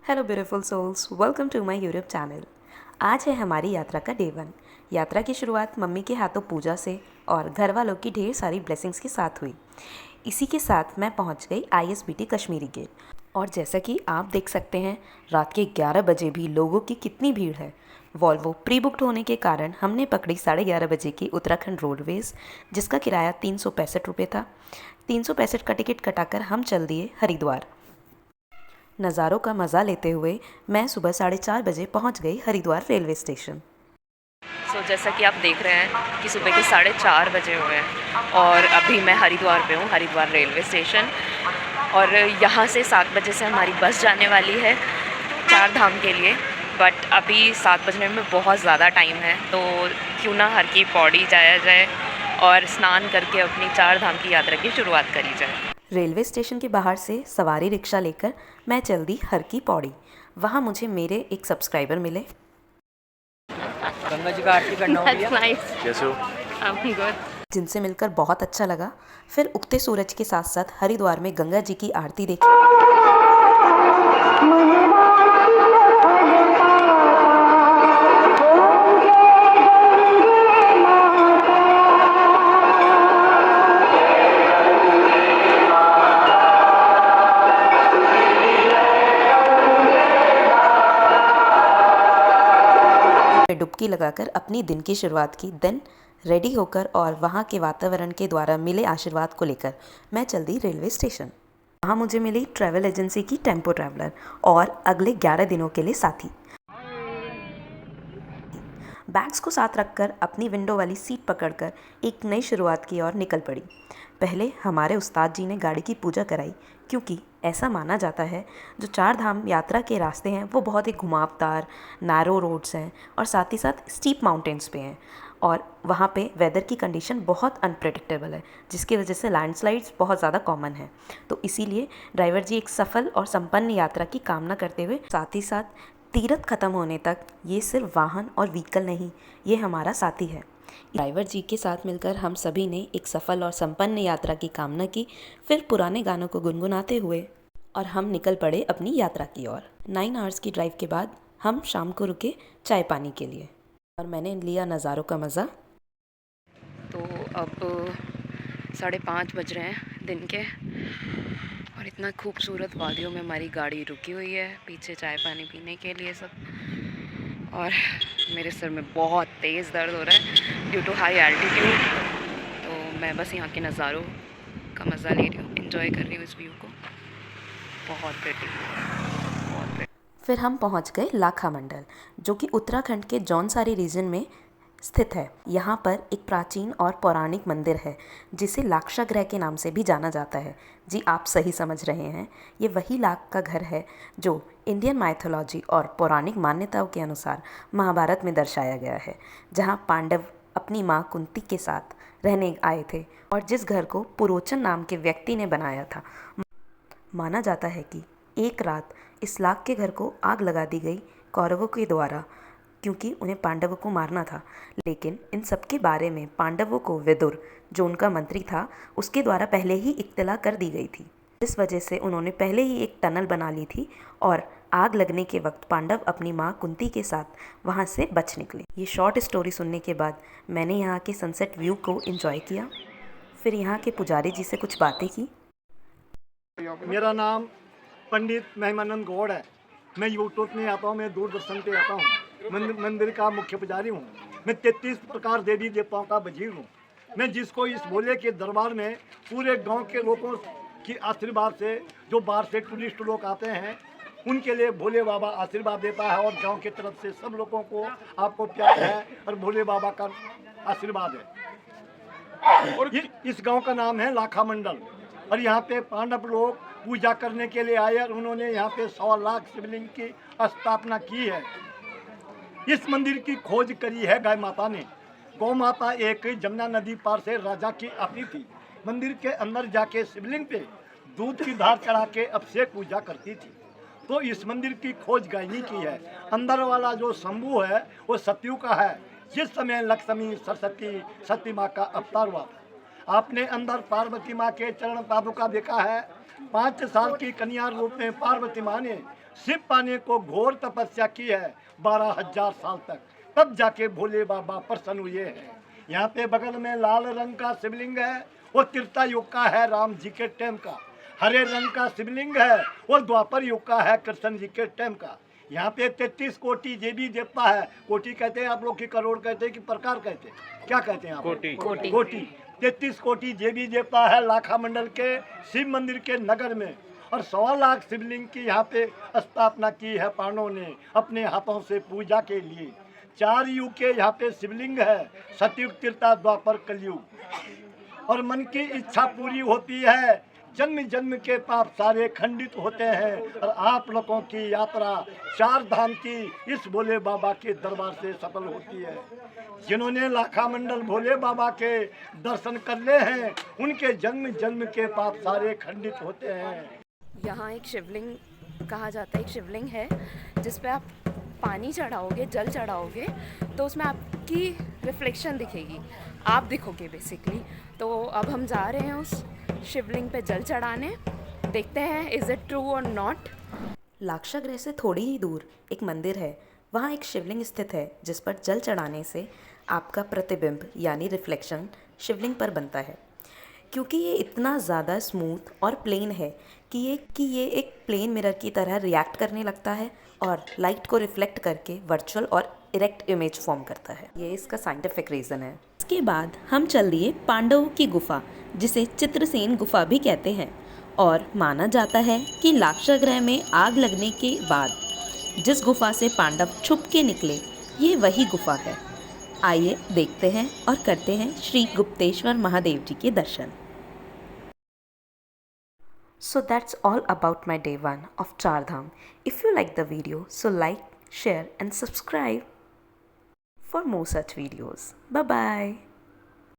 Hello beautiful souls, welcome to my YouTube channel. आज है हमारी यात्रा का डे 1। यात्रा की शुरुआत मम्मी के हाथों पूजा से और घर वालों की ढेर सारी ब्लेसिंग्स के साथ हुई। इसी के साथ मैं पहुंच गई ISBT कश्मीरी गेट। और जैसा कि आप देख सकते हैं, रात के 11 बजे भी लोगों की कितनी भीड़ है। वॉल्वो प्री बुक्ड होने के कारण हमने पकड़ी 11:30 बजे की उत्तराखंड रोडवेज़, जिसका किराया 365 रुपये था। 365 का टिकट कटाकर हम चल दिए हरिद्वार। नज़ारों का मज़ा लेते हुए मैं सुबह 4:30 बजे पहुंच गई हरिद्वार रेलवे स्टेशन। जैसा कि आप देख रहे हैं कि सुबह के 4:30 बजे हुए हैं और अभी मैं हरिद्वार पे हूँ, हरिद्वार रेलवे स्टेशन। और यहाँ से 7 बजे से हमारी बस जाने वाली है चार धाम के लिए। बट अभी 7 बजने में बहुत ज़्यादा टाइम है, तो क्यों ना हर की पौड़ी जाया जाए और स्नान करके अपनी चार धाम की यात्रा की शुरुआत करी जाए। रेलवे स्टेशन के बाहर से सवारी रिक्शा लेकर मैं चल दी हर की पौड़ी। वहाँ मुझे मेरे एक सब्सक्राइबर मिले। गंगा जी का आरती करना हो भैया। कैसे हो? जिनसे मिलकर बहुत अच्छा लगा। फिर उगते सूरज के साथ साथ हरिद्वार में गंगा जी की आरती देखी। डुबकी लगाकर अपनी दिन की शुरुआत की। देन रेडी होकर और वहाँ के वातावरण के द्वारा मिले आशीर्वाद को लेकर मैं चल दी रेलवे स्टेशन। वहाँ मुझे मिली ट्रैवल एजेंसी की टेम्पो ट्रैवलर और अगले 11 दिनों के लिए साथी। बैग्स को साथ रखकर अपनी विंडो वाली सीट पकड़कर एक नई शुरुआत की ओर निकल पड़ी। पहले हमारे उस्ताद जी ने गाड़ी की पूजा कराई, क्योंकि ऐसा माना जाता है जो चार धाम यात्रा के रास्ते हैं वो बहुत ही घुमावदार नैरो रोड्स हैं और साथ ही साथ स्टीप माउंटेन्स पे हैं। और वहाँ पे वेदर की कंडीशन बहुत अनप्रेडिक्टेबल है, जिसकी वजह से लैंडस्लाइड्स बहुत ज़्यादा कॉमन है। तो इसीलिए ड्राइवर जी एक सफल और संपन्न यात्रा की कामना करते हुए साथ ही साथ तीरथ खत्म होने तक ये सिर्फ वाहन और व्हीकल नहीं, ये हमारा साथी है। ड्राइवर जी के साथ मिलकर हम सभी ने एक सफल और संपन्न यात्रा की कामना की। फिर पुराने गानों को गुनगुनाते हुए और हम निकल पड़े अपनी यात्रा की ओर। 9 आवर्स की ड्राइव के बाद हम शाम को रुके चाय पानी के लिए और मैंने लिया नज़ारों का मज़ा। तो अब 5:30 बज रहे हैं दिन के और इतना खूबसूरत वादियों में हमारी गाड़ी रुकी हुई है, पीछे चाय पानी पीने के लिए सब। और मेरे सर में बहुत तेज़ दर्द हो रहा है ड्यू टू हाई एल्टीट्यूड। तो मैं बस यहाँ के नज़ारों का मज़ा ले रही हूँ, एंजॉय कर रही हूँ इस व्यू को। बहुत प्रिटी, बहुत प्रिटी। फिर हम पहुंच गए लाखा मंडल, जो कि उत्तराखंड के जौनसारी रीजन में स्थित है। यहाँ पर एक प्राचीन और पौराणिक मंदिर है जिसे लाक्षागृह के नाम से भी जाना जाता है। जी, आप सही समझ रहे हैं, ये वही लाख का घर है जो इंडियन माइथोलॉजी और पौराणिक मान्यताओं के अनुसार महाभारत में दर्शाया गया है, जहाँ पांडव अपनी माँ कुंती के साथ रहने आए थे और जिस घर को पुरोचन नाम के व्यक्ति ने बनाया था। माना जाता है कि एक रात इस लाख के घर को आग लगा दी गई कौरवों के द्वारा, क्योंकि उन्हें पांडवों को मारना था। लेकिन इन सब के बारे में पांडवों को विदुर, जो उनका मंत्री था, उसके द्वारा पहले ही इत्तला कर दी गई थी। इस वजह से उन्होंने पहले ही एक टनल बना ली थी और आग लगने के वक्त पांडव अपनी माँ कुंती के साथ वहाँ से बच निकले। ये शॉर्ट स्टोरी सुनने के बाद मैंने यहाँ के सनसेट व्यू को एंजॉय किया। फिर यहाँ के पुजारी जी से कुछ बातें की। मेरा नाम पंडित महिमानंद गौड़ है। मैं यूट्यूब में आता हूँ, मैं दूरदर्शन पे आता हूँ। मंदिर का मुख्य पुजारी हूँ। मैं 33 प्रकार देवी देवताओं का वजीर हूँ। मैं जिसको इस भोले के दरबार में पूरे गांव के लोगों की आशीर्वाद से, जो बाहर से टूरिस्ट लोग आते हैं, उनके लिए भोले बाबा आशीर्वाद देता है। और गांव की तरफ से सब लोगों को आपको प्यार है और भोले बाबा का आशीर्वाद है। और इस गाँव का नाम है लाखा मंडल। और यहाँ पे पांडव लोग पूजा करने के लिए आए और उन्होंने यहाँ पे 100 लाख शिवलिंग की स्थापना की है। इस मंदिर की खोज करी है गाय माता ने। गौ माता एक जमुना नदी पार से राजा की आती थी। मंदिर के अंदर जाके शिवलिंग पे दूध की धार चढ़ा के अभिषेक पूजा करती थी। तो इस मंदिर की खोज गाय ने की है। अंदर वाला जो शंभू है वो सतयुग का है, जिस समय लक्ष्मी सरस्वती सती माँ का अवतार हुआ था। आपने अंदर पार्वती माँ के चरण पादुका देखा है। 5 साल की कन्या रूप में पार्वती माँ ने शिव पाने को घोर तपस्या की है 12,000 साल तक, तब जाके भोले बाबा प्रसन्न हुए हैं। यहाँ पे बगल में लाल रंग का शिवलिंग है, वो त्रेता युग का है, राम जी के टाइम का। हरे रंग का शिवलिंग है, वो द्वापर युग का है, कृष्ण जी के टाइम का। यहाँ पे 33 कोटि देवी देवता है। कोटि कहते हैं आप लोग की, करोड़ कहते हैं कि प्रकार कहते हैं, क्या कहते हैं आप? कोटि। कोटि 33 कोटि देवी देवता है लाखा मंडल के शिव मंदिर के नगर में। और 1.25 लाख शिवलिंग की यहाँ पे स्थापना की है पांडवों ने अपने हाथों से पूजा के लिए। 4 युग के यहाँ पे शिवलिंग है, सतयुग, त्रेता, द्वापर, कलयुग। और मन की इच्छा पूरी होती है, जन्म जन्म के पाप सारे खंडित होते हैं। और आप लोगों की यात्रा 4 धाम की इस भोले बाबा के दरबार से सफल होती है। जिन्होंने लाखा मंडल भोले बाबा के दर्शन कर ले हैं, उनके जन्म जन्म के पाप सारे खंडित होते हैं। यहाँ एक शिवलिंग कहा जाता है, एक शिवलिंग है जिस पे आप पानी चढ़ाओगे, जल चढ़ाओगे तो उसमें आपकी रिफ्लेक्शन दिखेगी, आप दिखोगे बेसिकली। तो अब हम जा रहे हैं उस शिवलिंग पे जल चढ़ाने, देखते हैं इज़ इट ट्रू और नॉट। लाक्षा गृह से थोड़ी ही दूर एक मंदिर है, वहाँ एक शिवलिंग स्थित है जिस पर जल चढ़ाने से आपका प्रतिबिंब यानी रिफ्लेक्शन शिवलिंग पर बनता है। क्योंकि ये इतना ज़्यादा स्मूथ और प्लेन है कि ये एक प्लेन मिरर की तरह रिएक्ट करने लगता है और लाइट को रिफ्लेक्ट करके वर्चुअल और इरेक्ट इमेज फॉर्म करता है। ये इसका साइंटिफिक रीज़न है। इसके बाद हम चल दिए पांडवों की गुफा, जिसे चित्रसेन गुफा भी कहते हैं, और माना जाता है कि लाक्षा गृह में आग लगने के बाद जिस गुफा से पांडव छुप के निकले, ये वही गुफा है। आइए देखते हैं और करते हैं श्री गुप्तेश्वर महादेव जी के दर्शन। So that's all about my day 1 of Char Dham. If you like the video, so like, share and subscribe for more such videos. Bye bye.